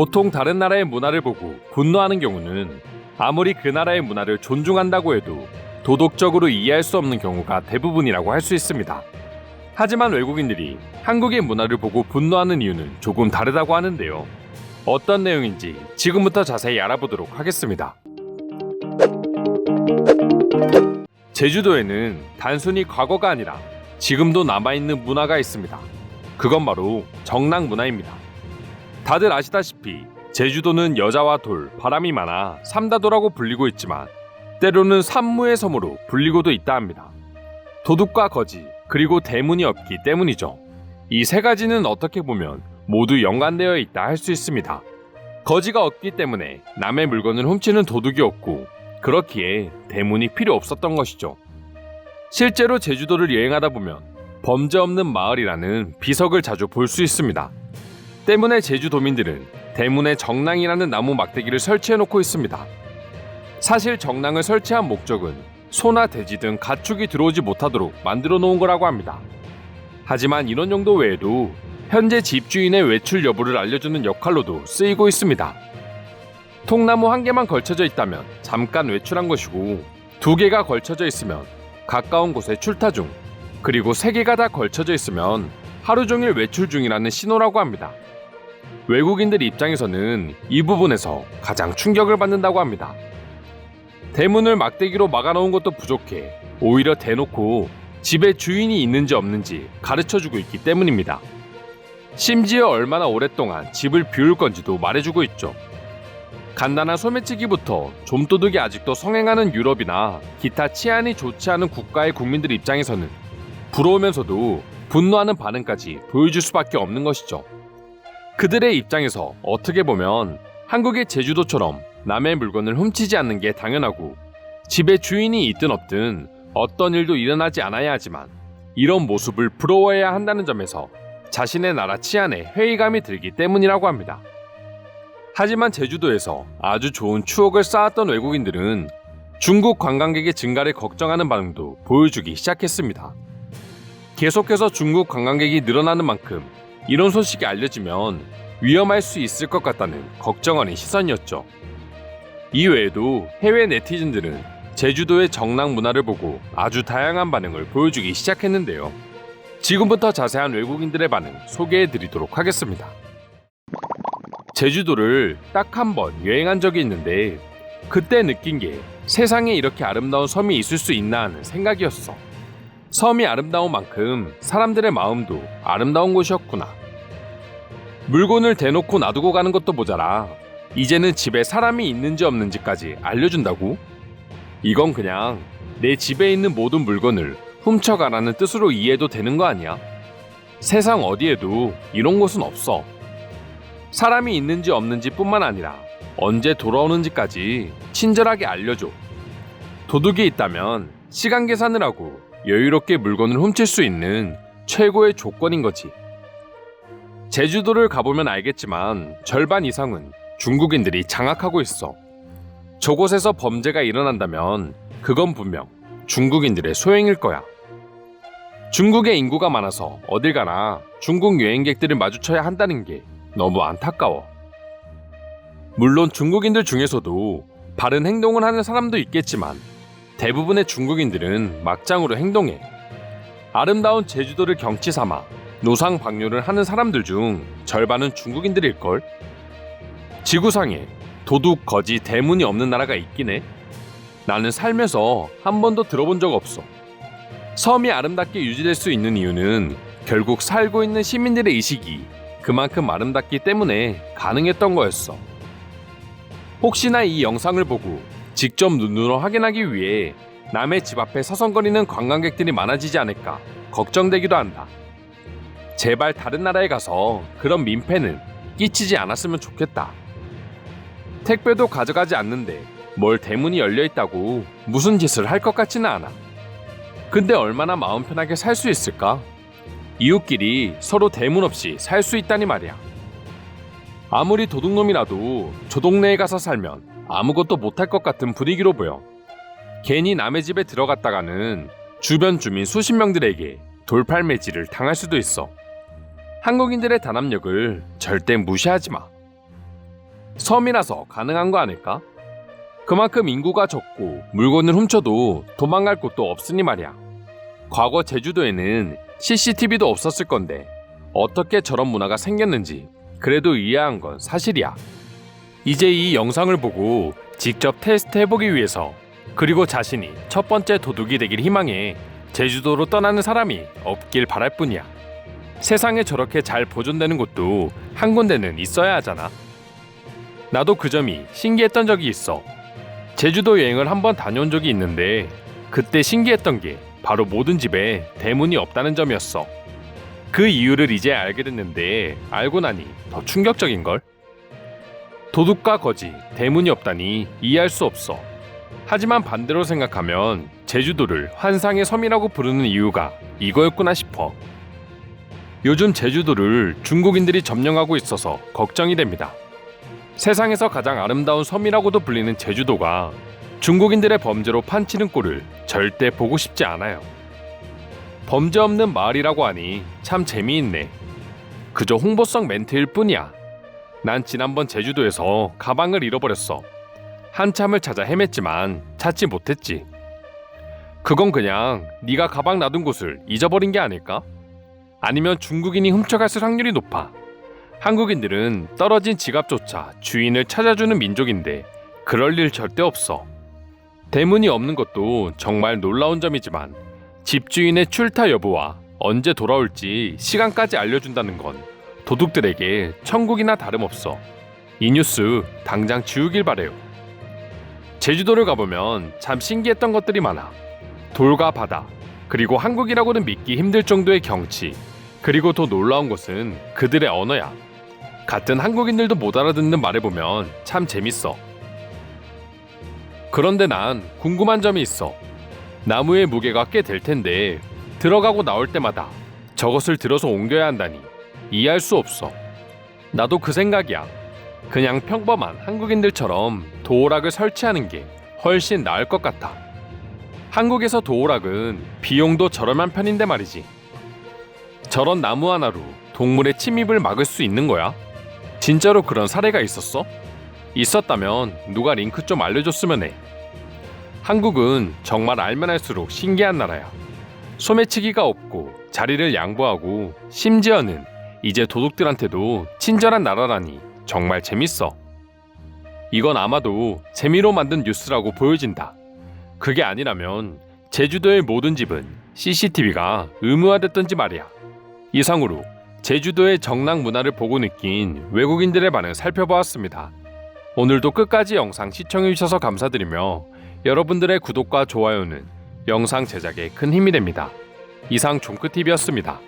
보통 다른 나라의 문화를 보고 분노하는 경우는 아무리 그 나라의 문화를 존중한다고 해도 도덕적으로 이해할 수 없는 경우가 대부분이라고 할 수 있습니다. 하지만 외국인들이 한국의 문화를 보고 분노하는 이유는 조금 다르다고 하는데요. 어떤 내용인지 지금부터 자세히 알아보도록 하겠습니다. 제주도에는 단순히 과거가 아니라 지금도 남아있는 문화가 있습니다. 그건 바로 정락 문화입니다. 다들 아시다시피 제주도는 여자와 돌, 바람이 많아 삼다도라고 불리고 있지만 때로는 산무의 섬으로 불리고도 있다 합니다. 도둑과 거지, 그리고 대문이 없기 때문이죠. 이 세 가지는 어떻게 보면 모두 연관되어 있다 할 수 있습니다. 거지가 없기 때문에 남의 물건을 훔치는 도둑이 없고 그렇기에 대문이 필요 없었던 것이죠. 실제로 제주도를 여행하다 보면 범죄 없는 마을이라는 비석을 자주 볼 수 있습니다. 때문에 제주도민들은 대문에 정랑이라는 나무 막대기를 설치해놓고 있습니다. 사실 정랑을 설치한 목적은 소나 돼지 등 가축이 들어오지 못하도록 만들어 놓은 거라고 합니다. 하지만 이런 용도 외에도 현재 집주인의 외출 여부를 알려주는 역할로도 쓰이고 있습니다. 통나무 한 개만 걸쳐져 있다면 잠깐 외출한 것이고, 두 개가 걸쳐져 있으면 가까운 곳에 출타 중, 그리고 세 개가 다 걸쳐져 있으면 하루 종일 외출 중이라는 신호라고 합니다. 외국인들 입장에서는 이 부분에서 가장 충격을 받는다고 합니다. 대문을 막대기로 막아놓은 것도 부족해 오히려 대놓고 집에 주인이 있는지 없는지 가르쳐주고 있기 때문입니다. 심지어 얼마나 오랫동안 집을 비울 건지도 말해주고 있죠. 간단한 소매치기부터 좀도둑이 아직도 성행하는 유럽이나 기타 치안이 좋지 않은 국가의 국민들 입장에서는 부러우면서도 분노하는 반응까지 보여줄 수밖에 없는 것이죠. 그들의 입장에서 어떻게 보면 한국의 제주도처럼 남의 물건을 훔치지 않는 게 당연하고 집에 주인이 있든 없든 어떤 일도 일어나지 않아야 하지만 이런 모습을 부러워해야 한다는 점에서 자신의 나라 치안에 회의감이 들기 때문이라고 합니다. 하지만 제주도에서 아주 좋은 추억을 쌓았던 외국인들은 중국 관광객의 증가를 걱정하는 반응도 보여주기 시작했습니다. 계속해서 중국 관광객이 늘어나는 만큼 이런 소식이 알려지면 위험할 수 있을 것 같다는 걱정 어린 시선이었죠. 이외에도 해외 네티즌들은 제주도의 정락 문화를 보고 아주 다양한 반응을 보여주기 시작했는데요. 지금부터 자세한 외국인들의 반응 소개해드리도록 하겠습니다. 제주도를 딱 한 번 여행한 적이 있는데 그때 느낀 게 세상에 이렇게 아름다운 섬이 있을 수 있나 하는 생각이었어. 섬이 아름다운 만큼 사람들의 마음도 아름다운 곳이었구나. 물건을 대놓고 놔두고 가는 것도 모자라 이제는 집에 사람이 있는지 없는지까지 알려준다고? 이건 그냥 내 집에 있는 모든 물건을 훔쳐가라는 뜻으로 이해해도 되는 거 아니야? 세상 어디에도 이런 곳은 없어. 사람이 있는지 없는지 뿐만 아니라 언제 돌아오는지까지 친절하게 알려줘. 도둑이 있다면 시간 계산을 하고 여유롭게 물건을 훔칠 수 있는 최고의 조건인 거지. 제주도를 가보면 알겠지만 절반 이상은 중국인들이 장악하고 있어. 저곳에서 범죄가 일어난다면 그건 분명 중국인들의 소행일 거야. 중국의 인구가 많아서 어딜 가나 중국 여행객들을 마주쳐야 한다는 게 너무 안타까워. 물론 중국인들 중에서도 바른 행동을 하는 사람도 있겠지만 대부분의 중국인들은 막장으로 행동해. 아름다운 제주도를 경치 삼아 노상 방뇨를 하는 사람들 중 절반은 중국인들일걸? 지구상에 도둑, 거지, 대문이 없는 나라가 있긴 해. 나는 살면서 한 번도 들어본 적 없어. 섬이 아름답게 유지될 수 있는 이유는 결국 살고 있는 시민들의 의식이 그만큼 아름답기 때문에 가능했던 거였어. 혹시나 이 영상을 보고 직접 눈으로 확인하기 위해 남의 집 앞에 서성거리는 관광객들이 많아지지 않을까 걱정되기도 한다. 제발 다른 나라에 가서 그런 민폐는 끼치지 않았으면 좋겠다. 택배도 가져가지 않는데 뭘 대문이 열려있다고 무슨 짓을 할 것 같지는 않아. 근데 얼마나 마음 편하게 살 수 있을까? 이웃끼리 서로 대문 없이 살 수 있다니 말이야. 아무리 도둑놈이라도 저 동네에 가서 살면 아무것도 못할 것 같은 분위기로 보여. 괜히 남의 집에 들어갔다가는 주변 주민 수십 명들에게 돌팔매질을 당할 수도 있어. 한국인들의 단합력을 절대 무시하지 마. 섬이라서 가능한 거 아닐까? 그만큼 인구가 적고 물건을 훔쳐도 도망갈 곳도 없으니 말이야. 과거 제주도에는 CCTV도 없었을 건데 어떻게 저런 문화가 생겼는지 그래도 이해한 건 사실이야. 이제 이 영상을 보고 직접 테스트 해보기 위해서, 그리고 자신이 첫 번째 도둑이 되길 희망해 제주도로 떠나는 사람이 없길 바랄 뿐이야. 세상에 저렇게 잘 보존되는 곳도 한 군데는 있어야 하잖아. 나도 그 점이 신기했던 적이 있어. 제주도 여행을 한번 다녀온 적이 있는데 그때 신기했던 게 바로 모든 집에 대문이 없다는 점이었어. 그 이유를 이제 알게 됐는데 알고 나니 더 충격적인걸? 도둑과 거지, 대문이 없다니 이해할 수 없어. 하지만 반대로 생각하면 제주도를 환상의 섬이라고 부르는 이유가 이거였구나 싶어. 요즘 제주도를 중국인들이 점령하고 있어서 걱정이 됩니다. 세상에서 가장 아름다운 섬이라고도 불리는 제주도가 중국인들의 범죄로 판치는 꼴을 절대 보고 싶지 않아요. 범죄 없는 마을이라고 하니 참 재미있네. 그저 홍보성 멘트일 뿐이야. 난 지난번 제주도에서 가방을 잃어버렸어. 한참을 찾아 헤맸지만 찾지 못했지. 그건 그냥 네가 가방 놔둔 곳을 잊어버린 게 아닐까? 아니면 중국인이 훔쳐갔을 확률이 높아. 한국인들은 떨어진 지갑조차 주인을 찾아주는 민족인데 그럴 일 절대 없어. 대문이 없는 것도 정말 놀라운 점이지만 집주인의 출타 여부와 언제 돌아올지 시간까지 알려준다는 건 도둑들에게 천국이나 다름없어. 이 뉴스 당장 지우길 바래요. 제주도를 가보면 참 신기했던 것들이 많아. 돌과 바다, 그리고 한국이라고는 믿기 힘들 정도의 경치, 그리고 더 놀라운 것은 그들의 언어야. 같은 한국인들도 못 알아듣는 말을 보면 참 재밌어. 그런데 난 궁금한 점이 있어. 나무의 무게가 꽤 될 텐데 들어가고 나올 때마다 저것을 들어서 옮겨야 한다니 이해할 수 없어. 나도 그 생각이야. 그냥 평범한 한국인들처럼 도어락을 설치하는 게 훨씬 나을 것 같아. 한국에서 도어락은 비용도 저렴한 편인데 말이지. 저런 나무 하나로 동물의 침입을 막을 수 있는 거야? 진짜로 그런 사례가 있었어? 있었다면 누가 링크 좀 알려줬으면 해. 한국은 정말 알면 할수록 신기한 나라야. 소매치기가 없고 자리를 양보하고 심지어는 이제 도둑들한테도 친절한 나라라니 정말 재밌어. 이건 아마도 재미로 만든 뉴스라고 보여진다. 그게 아니라면 제주도의 모든 집은 CCTV가 의무화됐던지 말이야. 이상으로 제주도의 정락 문화를 보고 느낀 외국인들의 반응 살펴보았습니다. 오늘도 끝까지 영상 시청해주셔서 감사드리며 여러분들의 구독과 좋아요는 영상 제작에 큰 힘이 됩니다. 이상 종크TV였습니다.